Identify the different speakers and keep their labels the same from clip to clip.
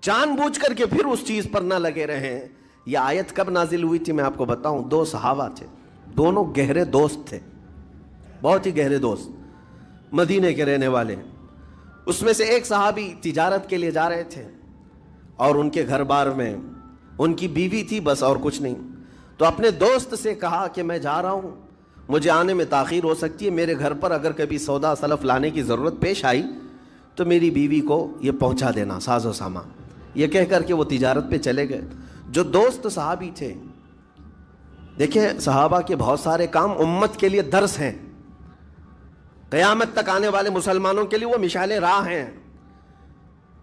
Speaker 1: جان بوجھ کر کے پھر اس چیز پر نہ لگے رہیں۔ یہ آیت کب نازل ہوئی تھی میں آپ کو بتاؤں، دو صحابہ تھے، دونوں گہرے دوست تھے، بہت ہی گہرے دوست، مدینے کے رہنے والے۔ اس میں سے ایک صحابی تجارت کے لیے جا رہے تھے اور ان کے گھر بار میں ان کی بیوی تھی بس، اور کچھ نہیں۔ تو اپنے دوست سے کہا کہ میں جا رہا ہوں، مجھے آنے میں تاخیر ہو سکتی ہے، میرے گھر پر اگر کبھی سودا سلف لانے کی ضرورت پیش آئی تو میری بیوی کو یہ پہنچا دینا، ساز و سامان۔ یہ کہہ کر کے وہ تجارت پہ چلے گئے۔ جو دوست صحابی تھے، دیکھیں صحابہ کے بہت سارے کام امت کے لیے درس ہیں، قیامت تک آنے والے مسلمانوں کے لیے وہ مشعل راہ ہیں۔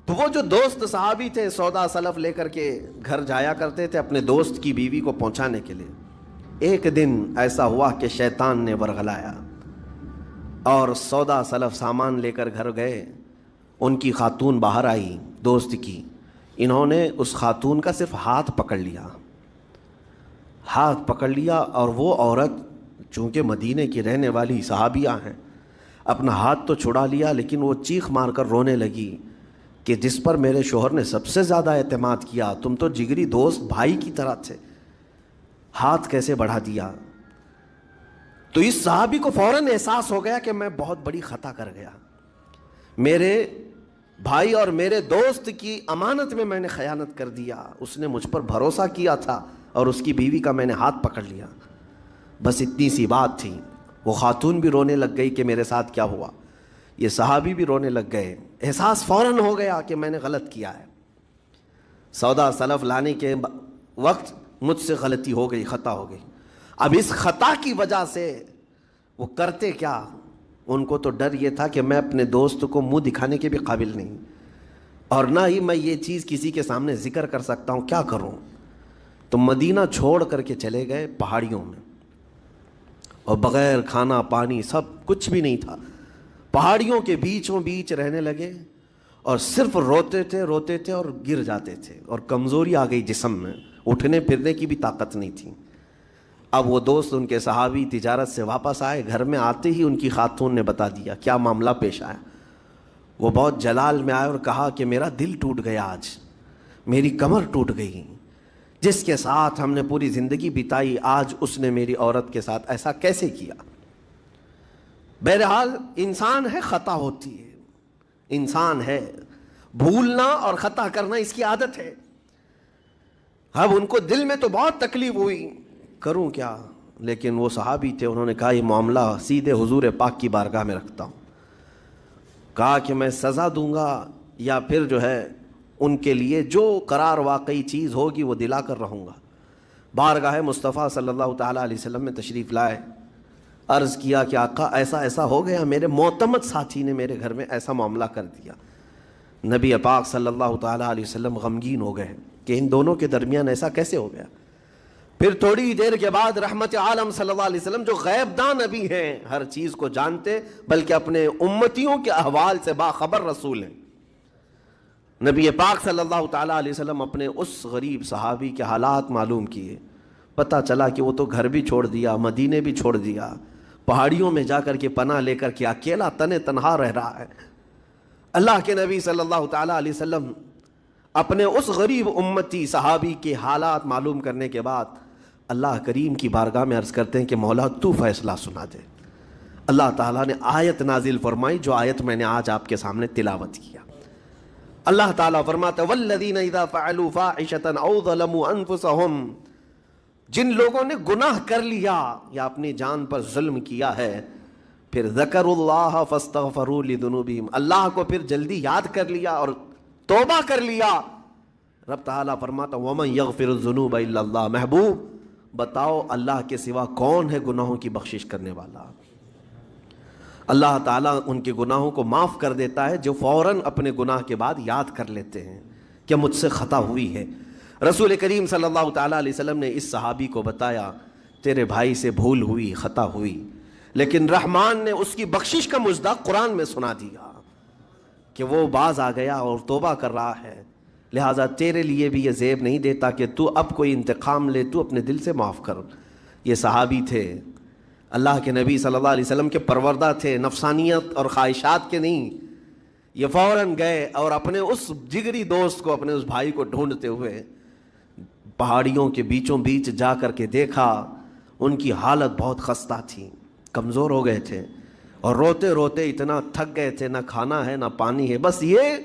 Speaker 1: تو وہ جو دوست صحابی تھے سودا سلف لے کر کے گھر جایا کرتے تھے اپنے دوست کی بیوی کو پہنچانے کے لیے۔ ایک دن ایسا ہوا کہ شیطان نے ورغلایا اور سودا سلف سامان لے کر گھر گئے۔ ان کی خاتون باہر آئی دوست کی، انہوں نے اس خاتون کا صرف ہاتھ پکڑ لیا، ہاتھ پکڑ لیا، اور وہ عورت چونکہ مدینے کی رہنے والی صحابیہ ہیں، اپنا ہاتھ تو چھڑا لیا لیکن وہ چیخ مار کر رونے لگی کہ جس پر میرے شوہر نے سب سے زیادہ اعتماد کیا، تم تو جگری دوست بھائی کی طرح تھے، ہاتھ کیسے بڑھا دیا؟ تو اس صحابی کو فوراً احساس ہو گیا کہ میں بہت بڑی خطا کر گیا، میرے بھائی اور میرے دوست کی امانت میں نے خیانت کر دیا، اس نے مجھ پر بھروسہ کیا تھا اور اس کی بیوی کا میں نے ہاتھ پکڑ لیا۔ بس اتنی سی بات تھی، وہ خاتون بھی رونے لگ گئی کہ میرے ساتھ کیا ہوا، یہ صحابی بھی رونے لگ گئے، احساس فوراً ہو گیا کہ میں نے غلط کیا ہے، سودا سلف لانے کے وقت مجھ سے غلطی ہو گئی، خطا ہو گئی۔ اب اس خطا کی وجہ سے وہ کرتے کیا، ان کو تو ڈر یہ تھا کہ میں اپنے دوست کو منہ دکھانے کے بھی قابل نہیں، اور نہ ہی میں یہ چیز کسی کے سامنے ذکر کر سکتا ہوں، کیا کروں؟ تو مدینہ چھوڑ کر کے چلے گئے پہاڑیوں میں، اور بغیر کھانا پانی سب کچھ بھی نہیں تھا، پہاڑیوں کے بیچوں بیچ رہنے لگے، اور صرف روتے تھے اور گر جاتے تھے، اور کمزوری آ گئی جسم میں، اٹھنے پھرنے کی بھی طاقت نہیں تھی۔ اب وہ دوست ان کے صحابی تجارت سے واپس آئے، گھر میں آتے ہی ان کی خاتون نے بتا دیا کیا معاملہ پیش آیا۔ وہ بہت جلال میں آئے اور کہا کہ میرا دل ٹوٹ گیا، آج میری کمر ٹوٹ گئی، جس کے ساتھ ہم نے پوری زندگی بتائی آج اس نے میری عورت کے ساتھ ایسا کیسے کیا؟ بہرحال انسان ہے، خطا ہوتی ہے، انسان ہے، بھولنا اور خطا کرنا اس کی عادت ہے۔ اب ان کو دل میں تو بہت تکلیف ہوئی، کروں کیا؟ لیکن وہ صحابی تھے، انہوں نے کہا یہ معاملہ سیدھے حضور پاک کی بارگاہ میں رکھتا ہوں۔ کہا کہ میں سزا دوں گا یا پھر جو ہے ان کے لیے جو قرار واقعی چیز ہوگی وہ دلا کر رہوں گا۔ بارگاہ مصطفیٰ صلی اللہ تعالیٰ علیہ وسلم میں تشریف لائے، عرض کیا کہ آقا ایسا ایسا ہو گیا، میرے معتمد ساتھی نے میرے گھر میں ایسا معاملہ کر دیا۔ نبی پاک صلی اللہ تعالیٰ علیہ وسلم غمگین ہو گئے کہ ان دونوں کے درمیان ایسا کیسے ہو گیا۔ پھر تھوڑی دیر کے بعد رحمت عالم صلی اللہ علیہ وسلم جو غیب داں نبی ہیں، ہر چیز کو جانتے بلکہ اپنے امتیوں کے احوال سے باخبر رسول ہیں، نبی پاک صلی اللہ تعالیٰ علیہ وسلم اپنے اس غریب صحابی کے حالات معلوم کیے۔ پتہ چلا کہ وہ تو گھر بھی چھوڑ دیا، مدینے بھی چھوڑ دیا، پہاڑیوں میں جا کر کے پناہ لے کر کے اکیلا تنہا رہ رہا ہے۔ اللہ کے نبی صلی اللہ تعالیٰ علیہ وسلم اپنے اس غریب امتی صحابی کے حالات معلوم کرنے کے بعد اللہ کریم کی بارگاہ میں عرض کرتے ہیں کہ مولا تو فیصلہ سنا دے۔ اللہ تعالیٰ نے آیت نازل فرمائی، جو آیت میں نے آج آپ کے سامنے تلاوت کیا۔ اللہ تعالیٰ فرماتا ہے والذین اذا فعلوا فاحشۃ او ظلموا انفسهم، جن لوگوں نے گناہ کر لیا یا اپنی جان پر ظلم کیا ہے، پھر ذکروا اللہ فاستغفروا لذنوبہم، اللہ کو پھر جلدی یاد کر لیا اور توبہ کر لیا۔ رب تعالیٰ فرماتا ومن یغفر الذنوب الا اللہ، محبوب بتاؤ اللہ کے سوا کون ہے گناہوں کی بخشش کرنے والا؟ اللہ تعالیٰ ان کے گناہوں کو معاف کر دیتا ہے جو فوراً اپنے گناہ کے بعد یاد کر لیتے ہیں کہ مجھ سے خطا ہوئی ہے۔ رسول کریم صلی اللہ تعالیٰ علیہ وسلم نے اس صحابی کو بتایا تیرے بھائی سے بھول ہوئی، خطا ہوئی، لیکن رحمان نے اس کی بخشش کا مژدہ قرآن میں سنا دیا کہ وہ باز آ گیا اور توبہ کر رہا ہے، لہٰذا تیرے لیے بھی یہ زیب نہیں دیتا کہ تو اب کوئی انتقام لے، تو اپنے دل سے معاف کر۔ یہ صحابی تھے، اللہ کے نبی صلی اللہ علیہ وسلم کے پروردہ تھے، نفسانیت اور خواہشات کے نہیں، یہ فوراً گئے اور اپنے اس جگری دوست کو، اپنے اس بھائی کو ڈھونڈتے ہوئے پہاڑیوں کے بیچوں بیچ جا کر کے دیکھا. ان کی حالت بہت خستہ تھی، کمزور ہو گئے تھے اور روتے روتے اتنا تھک گئے تھے، نہ کھانا ہے نہ پانی ہے. بس یہ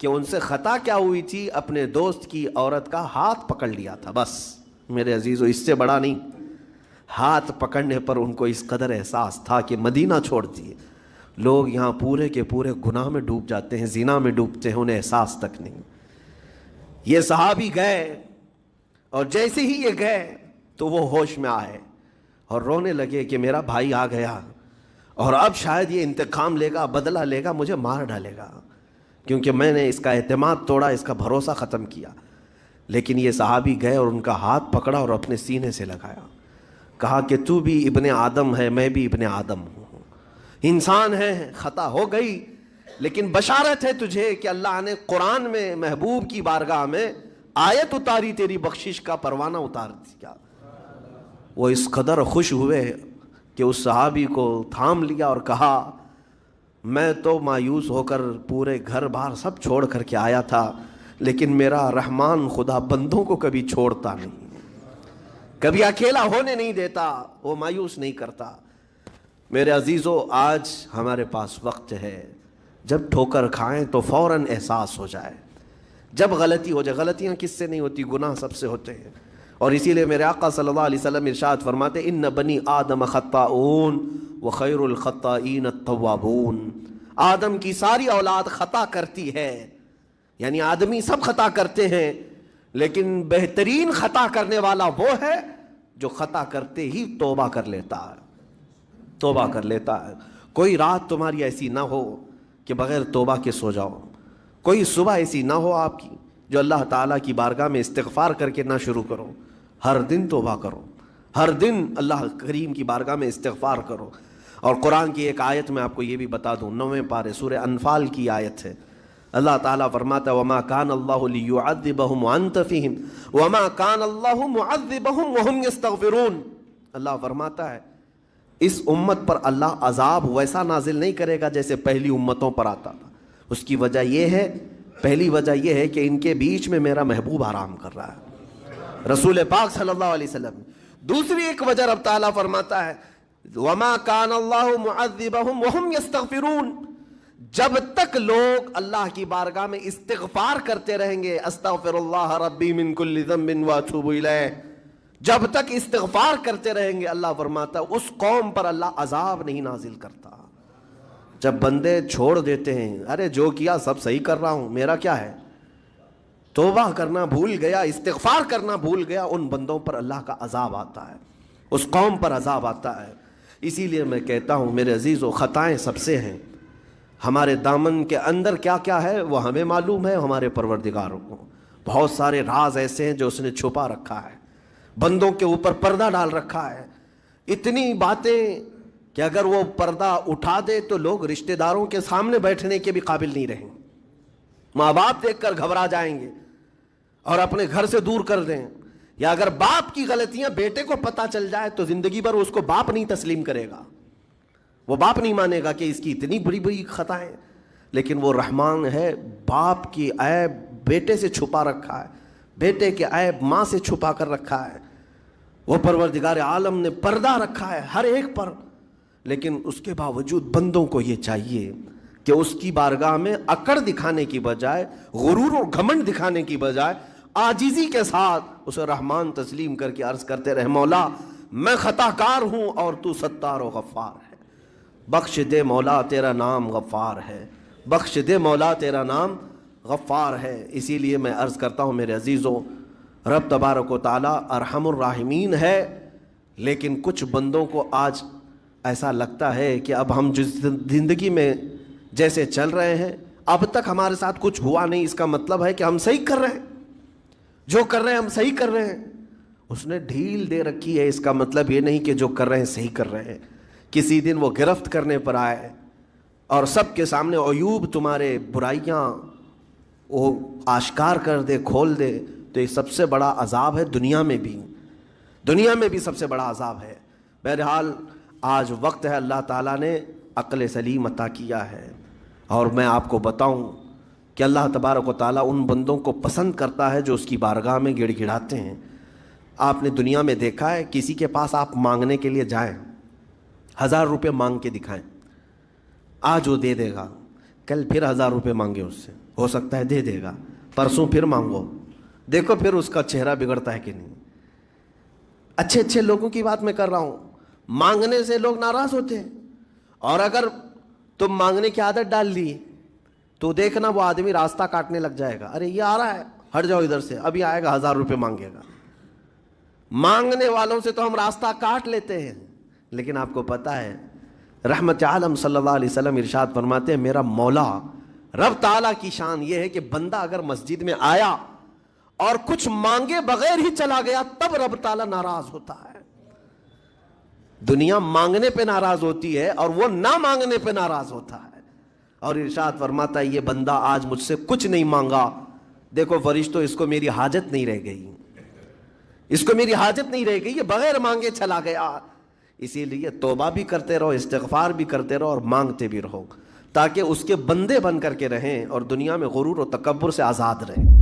Speaker 1: کہ ان سے خطا کیا ہوئی تھی، اپنے دوست کی عورت کا ہاتھ پکڑ لیا تھا. بس میرے عزیزو، اس سے بڑا نہیں. ہاتھ پکڑنے پر ان کو اس قدر احساس تھا کہ مدینہ چھوڑ دیے. لوگ یہاں پورے کے پورے گناہ میں ڈوب جاتے ہیں، زنا میں ڈوبتے ہیں، انہیں احساس تک نہیں. یہ صحابی گئے اور جیسے ہی یہ گئے تو وہ ہوش میں آئے اور رونے لگے کہ میرا بھائی آ گیا اور اب شاید یہ انتقام لے گا، بدلہ لے گا، مجھے مار ڈالے گا، کیونکہ میں نے اس کا اعتماد توڑا، اس کا بھروسہ ختم کیا. لیکن یہ صحابی گئے اور ان کا ہاتھ پکڑا اور اپنے سینے سے لگایا. کہا کہ تو بھی ابن آدم ہے، میں بھی ابن آدم ہوں، انسان ہے، خطا ہو گئی، لیکن بشارت ہے تجھے کہ اللہ نے قرآن میں محبوب کی بارگاہ میں آیت اتاری، تیری بخشش کا پروانہ اتار دیا. وہ اس قدر خوش ہوئے کہ اس صحابی کو تھام لیا اور کہا میں تو مایوس ہو کر پورے گھر بار سب چھوڑ کر کے آیا تھا، لیکن میرا رحمان خدا بندوں کو کبھی چھوڑتا نہیں، کبھی اکیلا ہونے نہیں دیتا، وہ مایوس نہیں کرتا. میرے عزیزو، آج ہمارے پاس وقت ہے، جب ٹھوکر کھائیں تو فوراً احساس ہو جائے، جب غلطی ہو جائے. غلطیاں کس سے نہیں ہوتی، گناہ سب سے ہوتے ہیں. اور اسی لیے میرے آقا صلی اللہ علیہ وسلم ارشاد فرماتے ان بنی آدم خطاؤون وخیر الخطائین التوابون. آدم کی ساری اولاد خطا کرتی ہے، یعنی آدمی سب خطا کرتے ہیں، لیکن بہترین خطا کرنے والا وہ ہے جو خطا کرتے ہی توبہ کر لیتا ہے، توبہ کر لیتا ہے. کوئی رات تمہاری ایسی نہ ہو کہ بغیر توبہ کے سو جاؤ، کوئی صبح ایسی نہ ہو آپ کی جو اللہ تعالیٰ کی بارگاہ میں استغفار کر کے نہ شروع کرو. ہر دن توبہ کرو، ہر دن اللہ کریم کی بارگاہ میں استغفار کرو. اور قرآن کی ایک آیت میں آپ کو یہ بھی بتا دوں، 9ویں پارے سورہ انفال کی آیت ہے. اللہ تعالیٰ فرماتا ہے وَمَا كَانَ اللَّهُ لِيُعَذِّبَهُمْ وَأَنْتَ فِيهِمْ وَمَا كَانَ اللَّهُ مُعَذِّبَهُمْ وَهُمْ يَسْتَغْفِرُونَ. اللہ فرماتا ہے اس امت پر اللہ عذاب ویسا نازل نہیں کرے گا جیسے پہلی امتوں پر آتا تھا. اس کی وجہ یہ ہے، پہلی وجہ یہ ہے کہ ان کے بیچ میں میرا محبوب آرام کر رہا ہے، رسول پاک صلی اللہ علیہ وسلم. دوسری ایک وجہ رب تعالیٰ فرماتا ہے وَمَا كَانَ اللَّهُ مُعَذِّبَهُمْ وَهُمْ يَسْتَغْفِرُونَ. جب تک لوگ اللہ کی بارگاہ میں استغفار کرتے رہیں گے، استغفر اللہ ربی من کل ذنب واتوب الیہ، جب تک استغفار کرتے رہیں گے، اللہ فرماتا ہے اس قوم پر اللہ عذاب نہیں نازل کرتا. جب بندے چھوڑ دیتے ہیں، ارے جو کیا سب صحیح کر رہا ہوں، میرا کیا ہے، توبہ کرنا بھول گیا، استغفار کرنا بھول گیا، ان بندوں پر اللہ کا عذاب آتا ہے، اس قوم پر عذاب آتا ہے. اسی لیے میں کہتا ہوں میرے عزیزو، خطائیں سب سے ہیں. ہمارے دامن کے اندر کیا کیا ہے وہ ہمیں معلوم ہے، ہمارے پروردگار کو. بہت سارے راز ایسے ہیں جو اس نے چھپا رکھا ہے، بندوں کے اوپر پردہ ڈال رکھا ہے. اتنی باتیں کہ اگر وہ پردہ اٹھا دے تو لوگ رشتہ داروں کے سامنے بیٹھنے کے بھی قابل نہیں رہیں، ماں باپ دیکھ کر گھبرا جائیں گے اور اپنے گھر سے دور کر دیں. یا اگر باپ کی غلطیاں بیٹے کو پتہ چل جائے تو زندگی بھر اس کو باپ نہیں تسلیم کرے گا، وہ باپ نہیں مانے گا کہ اس کی اتنی بڑی بڑی خطائیں. لیکن وہ رحمان ہے، باپ کی عیب بیٹے سے چھپا رکھا ہے، بیٹے کے عیب ماں سے چھپا کر رکھا ہے. وہ پروردگار عالم نے پردہ رکھا ہے ہر ایک پر. لیکن اس کے باوجود بندوں کو یہ چاہیے کہ اس کی بارگاہ میں اکڑ دکھانے کی بجائے، غرور اور گھمنڈ دکھانے کی بجائے عاجزی کے ساتھ اسے رحمان تسلیم کر کے عرض کرتے رہے مولا میں خطا کار ہوں اور تو ستار و غفار ہے، بخش دے مولا تیرا نام غفار ہے، بخش دے مولا تیرا نام غفار ہے. اسی لیے میں عرض کرتا ہوں میرے عزیزوں، رب تبارک و تعالی ارحم الراحمین ہے، لیکن کچھ بندوں کو آج ایسا لگتا ہے کہ اب ہم جس زندگی میں جیسے چل رہے ہیں اب تک ہمارے ساتھ کچھ ہوا نہیں، اس کا مطلب ہے کہ ہم صحیح کر رہے ہیں، جو کر رہے ہیں ہم صحیح کر رہے ہیں. اس نے ڈھیل دے رکھی ہے، اس کا مطلب یہ نہیں کہ جو کر رہے ہیں صحیح کر رہے ہیں. کسی دن وہ گرفت کرنے پر آئے اور سب کے سامنے عیوب تمہارے برائیاں وہ آشکار کر دے، کھول دے، تو یہ سب سے بڑا عذاب ہے. دنیا میں بھی سب سے بڑا عذاب ہے. بہرحال آج وقت ہے، اللہ تعالیٰ نے عقل سلیم عطا کیا ہے، اور میں آپ کو بتاؤں کہ اللہ تبارک و تعالیٰ ان بندوں کو پسند کرتا ہے جو اس کی بارگاہ میں گڑ گڑاتے ہیں۔ آپ نے دنیا میں دیکھا ہے کسی کے پاس آپ مانگنے کے لیے جائیں، 1000 روپے مانگ کے دکھائیں، آج وہ دے دے گا، کل پھر 1000 روپے مانگے اس سے، ہو سکتا ہے دے دے گا، پرسوں پھر مانگو، دیکھو پھر اس کا چہرہ بگڑتا ہے کہ نہیں۔ اچھے اچھے لوگوں کی بات میں کر رہا ہوں، مانگنے سے لوگ ناراض ہوتے ہیں، اور اگر تم مانگنے کی عادت ڈال لی تو دیکھنا وہ آدمی راستہ کاٹنے لگ جائے گا، ارے یہ آ رہا ہے ہٹ جاؤ ادھر سے، ابھی آئے گا 1000 روپے مانگے گا۔ مانگنے والوں سے تو ہم راستہ کاٹ لیتے ہیں، لیکن آپ کو پتہ ہے رحمت عالم صلی اللہ علیہ وسلم ارشاد فرماتے ہیں میرا مولا رب تعالیٰ کی شان یہ ہے کہ بندہ اگر مسجد میں آیا اور کچھ مانگے بغیر ہی چلا گیا تب رب تعالیٰ ناراض ہوتا ہے۔ دنیا مانگنے پہ ناراض ہوتی ہے اور وہ نہ مانگنے پہ ناراض ہوتا ہے، اور ارشاد فرماتا ہے یہ بندہ آج مجھ سے کچھ نہیں مانگا، دیکھو فرشتوں اس کو میری حاجت نہیں رہ گئی، اس کو میری حاجت نہیں رہ گئی، یہ بغیر مانگے چلا گیا۔ اسی لیے توبہ بھی کرتے رہو، استغفار بھی کرتے رہو، اور مانگتے بھی رہو، تاکہ اس کے بندے بن کر کے رہیں اور دنیا میں غرور و تکبر سے آزاد رہیں۔